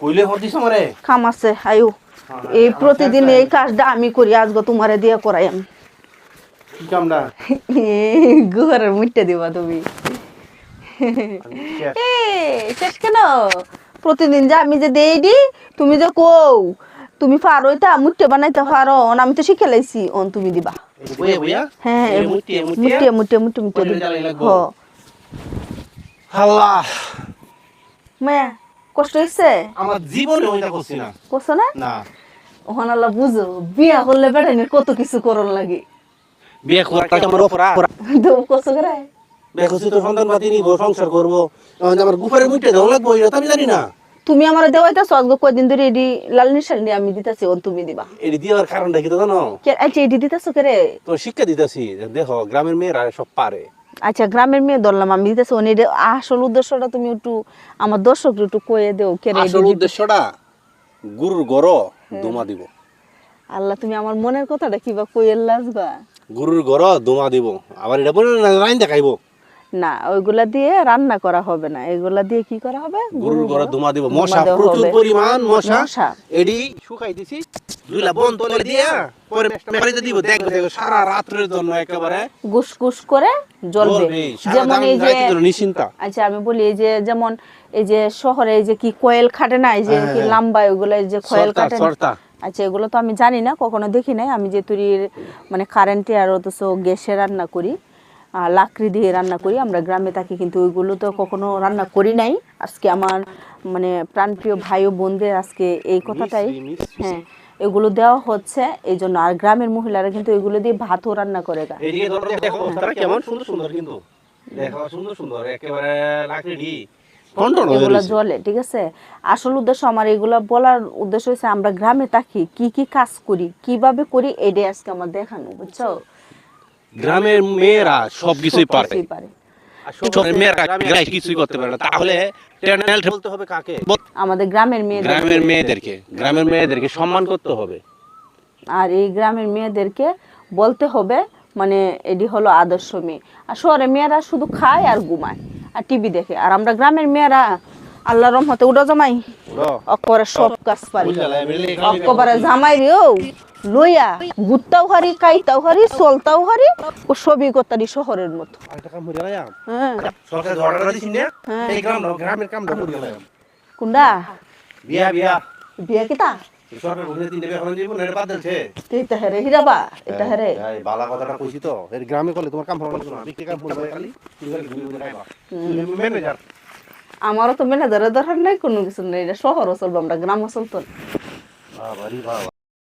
কইলে হদিস আমারে কাম আছে আয়ু এই প্রতিদিন এই কাজটা আমি করি আজকে তোমারে দিয়ে করাই আমি কি কামটা ঘরের মুটটা দিবা তুমি শেষ কেন প্রতিদিন যে আমি যে দেই দি তুমি যে কও তুমি পারো এটা মুট্টে বানাইতে পারো আমি তো শিখে লাইছি অন তুমি দিবা বইয়া বইয়া হ্যাঁ মুট্টে দিবা হ আল্লাহ মায়া কষ্ট হইছে আমার জীবনে ওইটা করছি না কষ্ট না না ওখান আল্লাহ বুঝো বিয়া করলে বেটাইনের কত কিছু করন লাগে বিয়ে করাটা কি আমার অপরাধ তো কষ্ট করে বিয়ে করছি তো সন্তান পাতি নিব সংসার করবো এখন যে আমার গুফারে মুইটা দেওয়া লাগবো এটা তো আমি জানি না তুমি আমার দেওয়াইতাছো আজকে কয়দিন ধরে এডি লাল নিশান দিয়ে আমি দিতাছি অন তুমি দিবা এটি দেওয়ার কারণটা কি তো জানো কে আচ্ছা এডি দিতাছো কে রে তো শিক্ষা দিতেছি দেখো গ্রামের মেয়েরা সব পারে আচ্ছা গ্রামের মেয়ে ধরলাম আমি দিতেছি অন এডি আসল উদ্দেশ্যটা তুমি একটু আমার দর্শক একটু কয়ে দেও কে রে আসল উদ্দেশ্যটা গুরুর গর দোমা দিব আল্লাহ তুমি আমার মনের কথাটা কিবা কইয়ের লাজবা গুরুর গর দোমা দিব আবার এটা বলে রাইন দেখাইবো না ওইগুলা দিয়ে রান্না করা হবে না এগুলা দিয়ে কি করা হবে গরুর গর দোমা দিব দোমা মশা দেওয়া প্রচুর হবে। পরিমাণ মশা মশা। এডি শুকাই দিছি দুইলা বন তলে দিয়া পরে মেরে দিব দেখো দেখো সারা রাতের জন্য একেবারে গুস গুস করে জ্বলবে যেমন এই যে নিশ্চিন্তা আচ্ছা আমি বলি এই যে যেমন এই যে শহরে এই যে কি কোয়েল খাটে না এই যে কি লম্বা ওগুলো এই যে কোয়েল কাটে না? সরতা আচ্ছা এগুলো তো আমি জানি না কখনো দেখি নাই আমি যে তুরির মানে কারেন্টে আর অথচ গ্যাসে রান্না করি লাকড়ি দিয়ে রান্না করি আমরা গ্রামে থাকি কিন্তু ওইগুলো তো কখনো রান্না করি নাই আজকে আমার মানে প্রাণপ্রিয় ভাই ও বোনদের আজকে এই কথাটাই হ্যাঁ এগুলো দেওয়া হচ্ছে এই জন্য আর গ্রামের মহিলারা কিন্তু এগুলো দিয়ে ভাতও রান্না করে গা এদিকে ধরো দেখো তারা কেমন সুন্দর সুন্দর কিন্তু দেখো সুন্দর সুন্দর একেবারে লাকড়ি এগুলা জ্বলে ঠিক আছে আসল উদ্দেশ্য আমার এগুলা বলার উদ্দেশ্য হচ্ছে আমরা গ্রামে থাকি কি কি কাজ করি কিভাবে করি এটাই আজকে আমার দেখানো বুঝছো গ্রামের মেয়েরা সবকিছুই পারে সবকিছুই পারে শহরের মেয়েরা গ্রামে কিছুই করতে পারে না তাহলে ট্যালেন্ট বলতে হবে কাকে আমাদের গ্রামের গ্রামের মেয়েদেরকে সম্মান করতে হবে আর এই গ্রামের মেয়েদেরকে বলতে হবে মানে এটি হলো আদর্শ মেয়ে আর শহরের মেয়েরা শুধু খায় আর ঘুমায় আর টিভি দেখে আর আমরা গ্রামের মেয়েরা আল্লাহর রহমতে উড়ো জামাই অকবারে সব কাজ পারি অকবারে জামাই রেও লইয়া গুত্তাও হারি খাইতাও হারি চলতাও হারি ও সবই করতারি শহরের মতো হ্যাঁ সরকার অর্ডার দিছেন না এই গ্রামের কামটা করে গেলাম কুন্ডা বিয়া বিয়া বিয়া কিতা সরকার বলে তিনটে বিয়া করে দিব না এটা বাদ দিলছে এটা হেরে হিরাবা এটা হেরে এই বালা কথাটা কইছি তো এর গ্রামে করলে তোমার কাম হবে না বিক্রি কাম করবে খালি তুমি খাইবা ম্যানেজার আমারও তো ম্যানেজারের দরকার নাই কোনো কিছু নেই এটা শহর চলবে আমরা গ্রাম চলতো বাবা রে বাবা